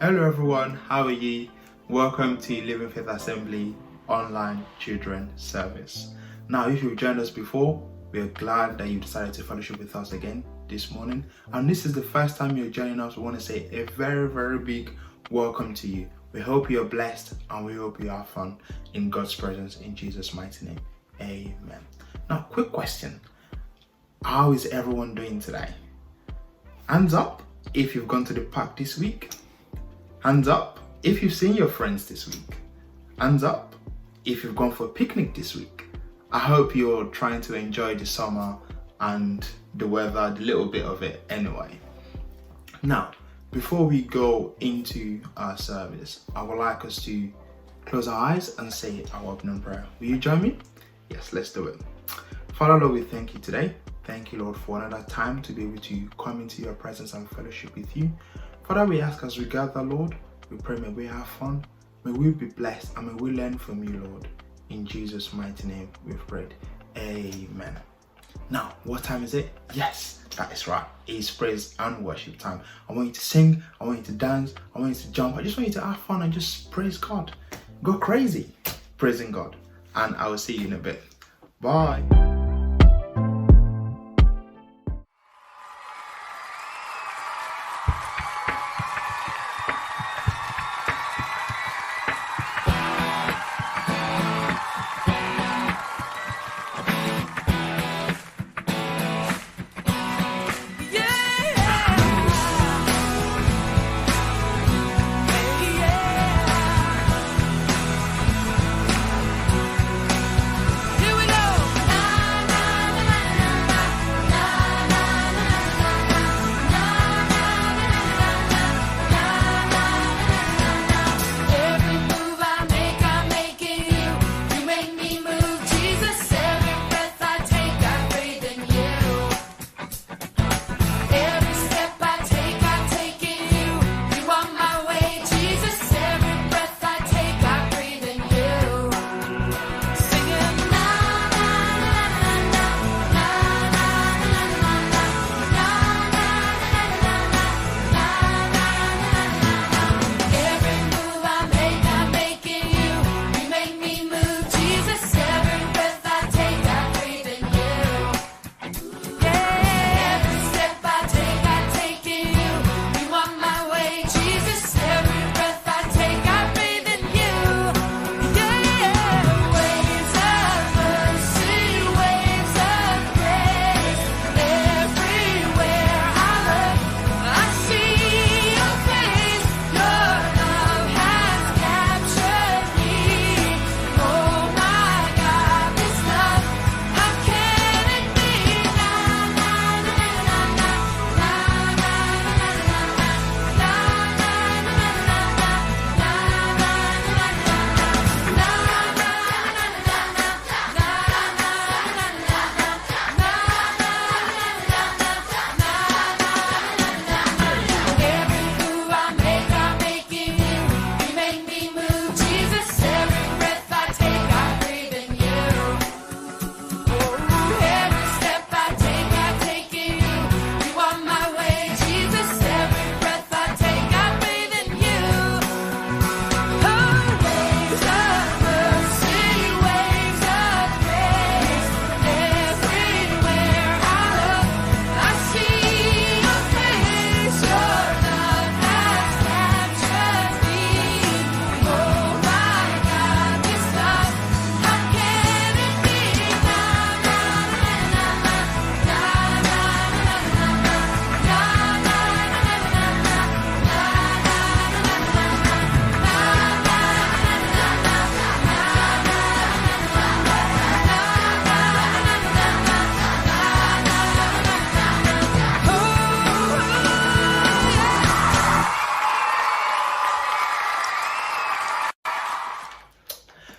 Hello everyone, how are you? Welcome to Living Faith Assembly online children service. Now, if you've joined us before, we are glad that you decided to fellowship with us again this morning. And this is the first time you're joining us. We want to say a very big welcome to you. We hope you're blessed and we hope you have fun in God's presence in Jesus' mighty name. Amen. Now, quick question. How is everyone doing today? Hands up if you've gone to the park this week. Hands up if you've seen your friends this week. Hands up if you've gone for a picnic this week. I hope you're trying to enjoy the summer and the weather, the little bit of it anyway. Now, before we go into our service, I would like us to close our eyes and say our opening prayer. Will you join me? Yes, let's do it. Father, Lord, we thank you today. Thank you, Lord, for another time to be able to come into your presence and fellowship with you. Father, we ask as we gather, Lord, we pray may we have fun, may we be blessed, and may we learn from you, Lord. In Jesus' mighty name we've prayed. Amen. Now, what time is it? Yes, that is right. It's praise and worship time. I want you to sing, I want you to dance, I want you to jump. I just want you to have fun and just praise God. Go crazy praising God. And I will see you in a bit. Bye.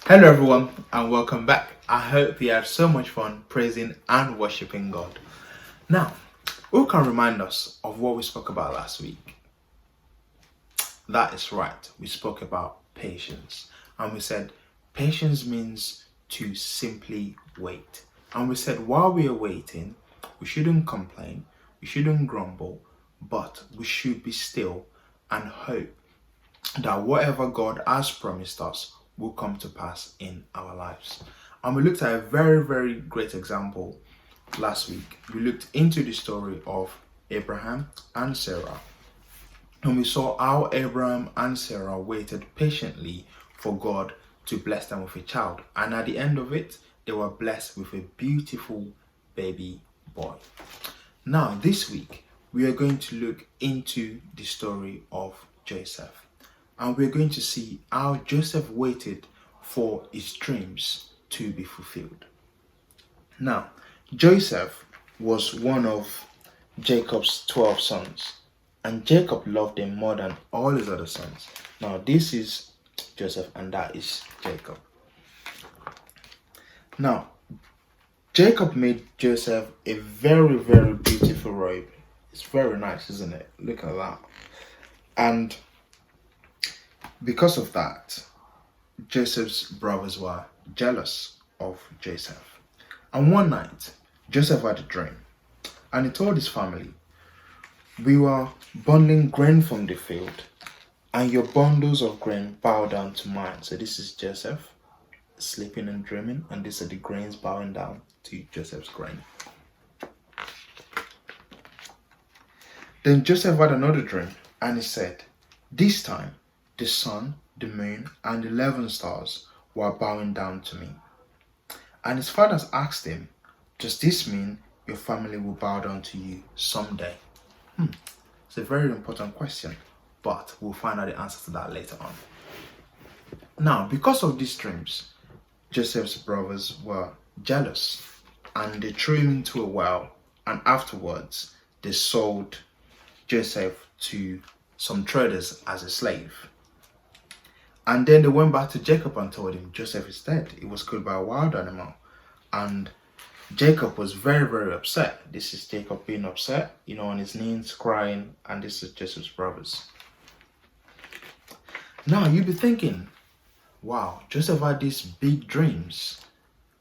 Hello everyone and welcome back. I hope you had so much fun praising and worshiping God. Now, who can remind us of what we spoke about last week? That is right, we spoke about patience. And we said patience means to simply wait. And we said while we are waiting, we shouldn't complain, we shouldn't grumble, but we should be still and hope that whatever God has promised us will come to pass in our lives. And we looked at a very, very great example last week. We looked into the story of Abraham and Sarah. And we saw how Abraham and Sarah waited patiently for God to bless them with a child. And at the end of it, they were blessed with a beautiful baby boy. Now, this week, we are going to look into the story of Joseph. And we're going to see how Joseph waited for his dreams to be fulfilled. Now, Joseph was one of Jacob's 12 sons. And Jacob loved him more than all his other sons. Now, this is Joseph and that is Jacob. Now, Jacob made Joseph a very, very beautiful robe. It's very nice, isn't it? Look at that. And because of that, Joseph's brothers were jealous of Joseph. And one night, Joseph had a dream. And he told his family, "We were bundling grain from the field, and your bundles of grain bow down to mine." So this is Joseph sleeping and dreaming, and these are the grains bowing down to Joseph's grain. Then Joseph had another dream, and he said, "This time the sun, the moon, and the 11 stars were bowing down to me." And his fathers asked him, "Does this mean your family will bow down to you someday?" It's a very important question, but we'll find out the answer to that later on. Now, because of these dreams, Joseph's brothers were jealous and they threw him into a well, and afterwards they sold Joseph to some traders as a slave. And then they went back to Jacob and told him Joseph is dead. He was killed by a wild animal. And Jacob was very, very upset. This is Jacob being upset, on his knees, crying, and this is Joseph's brothers. Now, you'll be thinking, wow, Joseph had these big dreams,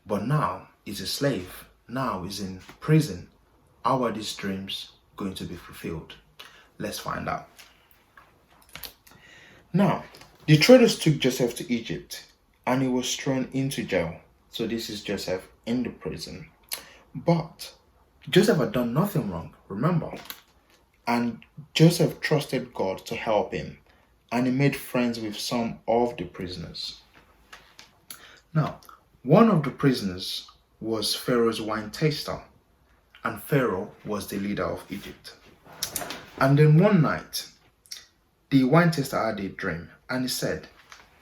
but now he's a slave. Now he's in prison. How are these dreams going to be fulfilled? Let's find out. Now, the traders took Joseph to Egypt, and he was thrown into jail. So this is Joseph in the prison. But Joseph had done nothing wrong, remember? And Joseph trusted God to help him, and he made friends with some of the prisoners. Now, one of the prisoners was Pharaoh's wine taster, and Pharaoh was the leader of Egypt. And then one night, the wine taster had a dream, and he said,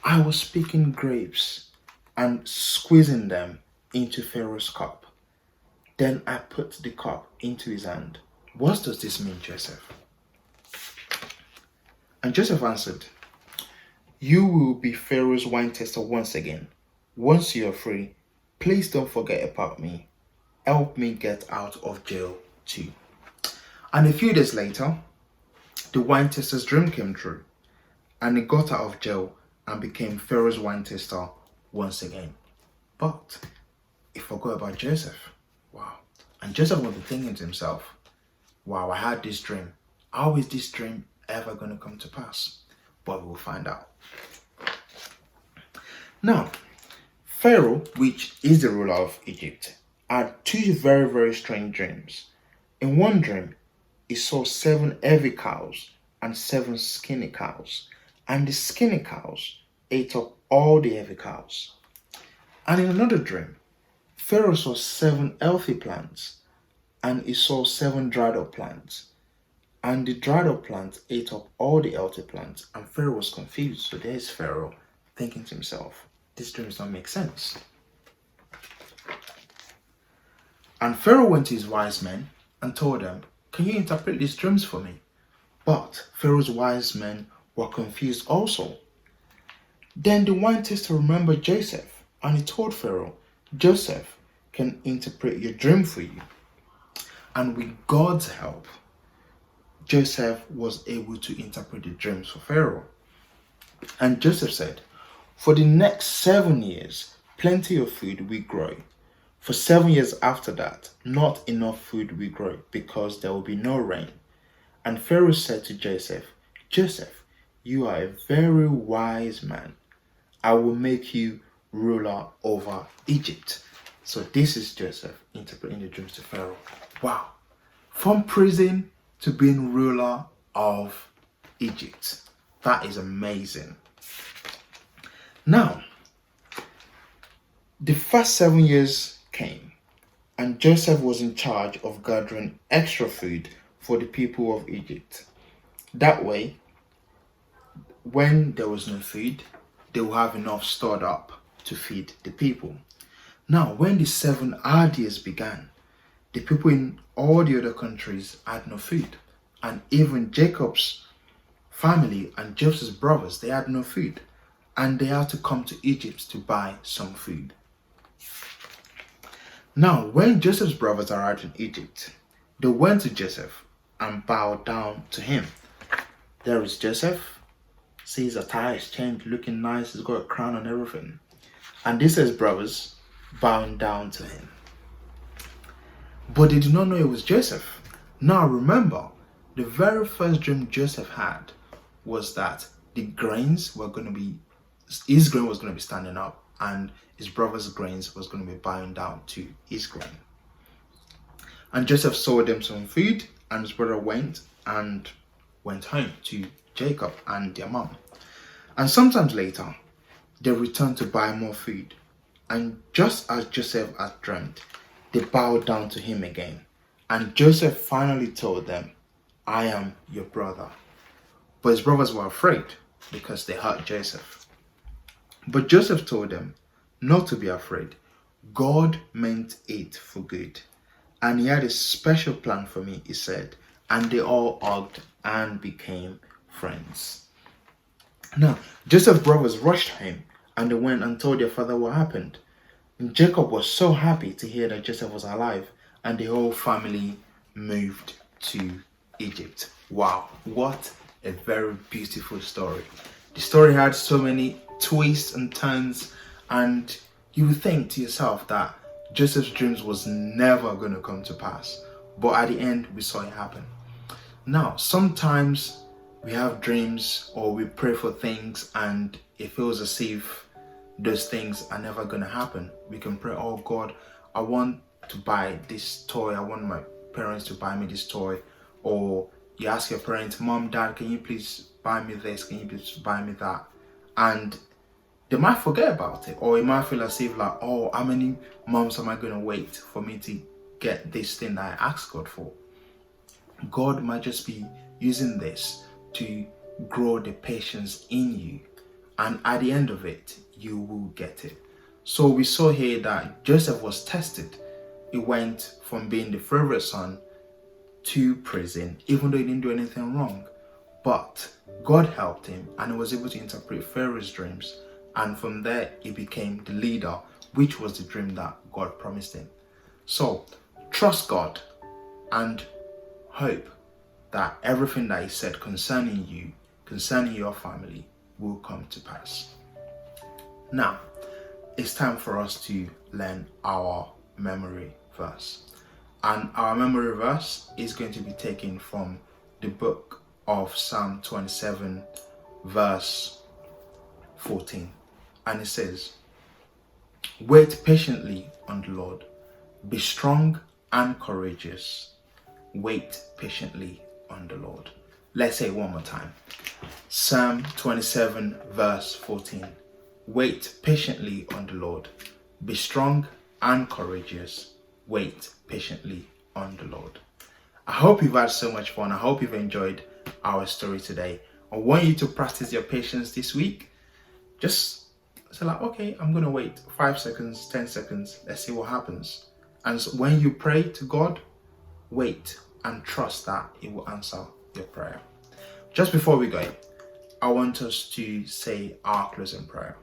"I was picking grapes and squeezing them into Pharaoh's cup. Then I put the cup into his hand. What does this mean, Joseph?" And Joseph answered, "You will be Pharaoh's wine taster once again. Once you are free, please don't forget about me. Help me get out of jail too." And a few days later, the wine taster's dream came true, and he got out of jail and became Pharaoh's wine taster once again. But he forgot about Joseph. Wow. And Joseph must be thinking to himself, wow, I had this dream. How is this dream ever going to come to pass? But we'll find out. Now, Pharaoh, which is the ruler of Egypt, had two very, very strange dreams. In one dream, he saw 7 heavy cows and 7 skinny cows, and the skinny cows ate up all the heavy cows. And in another dream, Pharaoh saw 7 healthy plants, and he saw 7 dried up plants, and the dried up plants ate up all the healthy plants, and Pharaoh was confused. So there's Pharaoh thinking to himself, these dreams don't make sense. And Pharaoh went to his wise men and told them, "Can you interpret these dreams for me?" But Pharaoh's wise men were confused also. Then the wine taster remembered Joseph, and he told Pharaoh, "Joseph can interpret your dream for you." And with God's help, Joseph was able to interpret the dreams for Pharaoh. And Joseph said, "For the next 7 years, plenty of food will grow. For 7 years after that, not enough food will grow because there will be no rain." And Pharaoh said to Joseph, "Joseph, you are a very wise man. I will make you ruler over Egypt. So this is Joseph interpreting the dreams to Pharaoh. Wow. From prison to being ruler of Egypt. That is amazing. Now, the first 7 years came, and Joseph was in charge of gathering extra food for the people of Egypt. That way, when there was no food, they will have enough stored up to feed the people. Now, when the 7 hard years began, the people in all the other countries had no food. And even Jacob's family and Joseph's brothers, they had no food. And they had to come to Egypt to buy some food. Now, when Joseph's brothers arrived in Egypt, they went to Joseph and bowed down to him. There is Joseph. See, his attire is changed, looking nice. He's got a crown and everything. And this is brothers bowing down to him. But they did not know it was Joseph. Now remember, the very first dream Joseph had was that his grain was going to be standing up, and his brother's grains was going to be bowing down to his grain. And Joseph sold them some food, and his brother went home to Jacob and their mom. And sometimes later, they returned to buy more food. And just as Joseph had dreamt, they bowed down to him again. And Joseph finally told them, I am your brother. But his brothers were afraid because they hurt Joseph. But Joseph told them not to be afraid. God meant it for good. And he had a special plan for me, he said. And they all hugged and became friends. Now, Joseph's brothers rushed home and they went and told their father what happened. And Jacob was so happy to hear that Joseph was alive, and the whole family moved to Egypt. Wow, what a very beautiful story. The story had so many twists and turns, and you would think to yourself that Joseph's dreams was never going to come to pass. But at the end, we saw it happen. Now, sometimes we have dreams or we pray for things and it feels as if those things are never going to happen. We can pray, oh God, I want to buy this toy. I want my parents to buy me this toy. Or you ask your parents, Mom, Dad, can you please buy me this? Can you please buy me that? And they might forget about it. Or it might feel as if like, oh, how many months am I going to wait for me to get this thing that I asked God for? God might just be using this to grow the patience in you. And at the end of it, you will get it. So we saw here that Joseph was tested. He went from being the favorite son to prison, even though he didn't do anything wrong. But God helped him and he was able to interpret Pharaoh's dreams. And from there, he became the leader, which was the dream that God promised him. So trust God and hope that everything that he said concerning you, concerning your family, will come to pass. Now, it's time for us to learn our memory verse. And our memory verse is going to be taken from the book of Psalm 27, verse 14. And it says, wait patiently on the Lord. Be strong and courageous. Wait patiently on the Lord. Let's say it one more time. Psalm 27, verse 14. Wait patiently on the Lord. Be strong and courageous. Wait patiently on the Lord. I hope you've had so much fun. I hope you've enjoyed our story today. I want you to practice your patience this week. Just say like, okay, I'm going to wait 5 seconds, 10 seconds. Let's see what happens. And so when you pray to God, wait and trust that He will answer your prayer. Just before we go, I want us to say our closing prayer.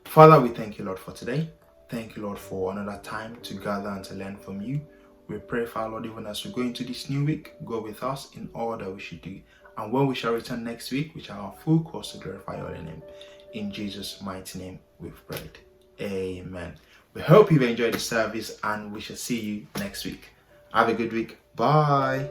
Father, we thank you, Lord, for today. Thank you, Lord, for another time to gather and to learn from you. We pray, Father, Lord, even as we go into this new week, go with us in all that we should do. And when we shall return next week, we shall have full course to glorify your name. In Jesus' mighty name, we've prayed. Amen. We hope you've enjoyed the service and we shall see you next week. Have a good week. Bye.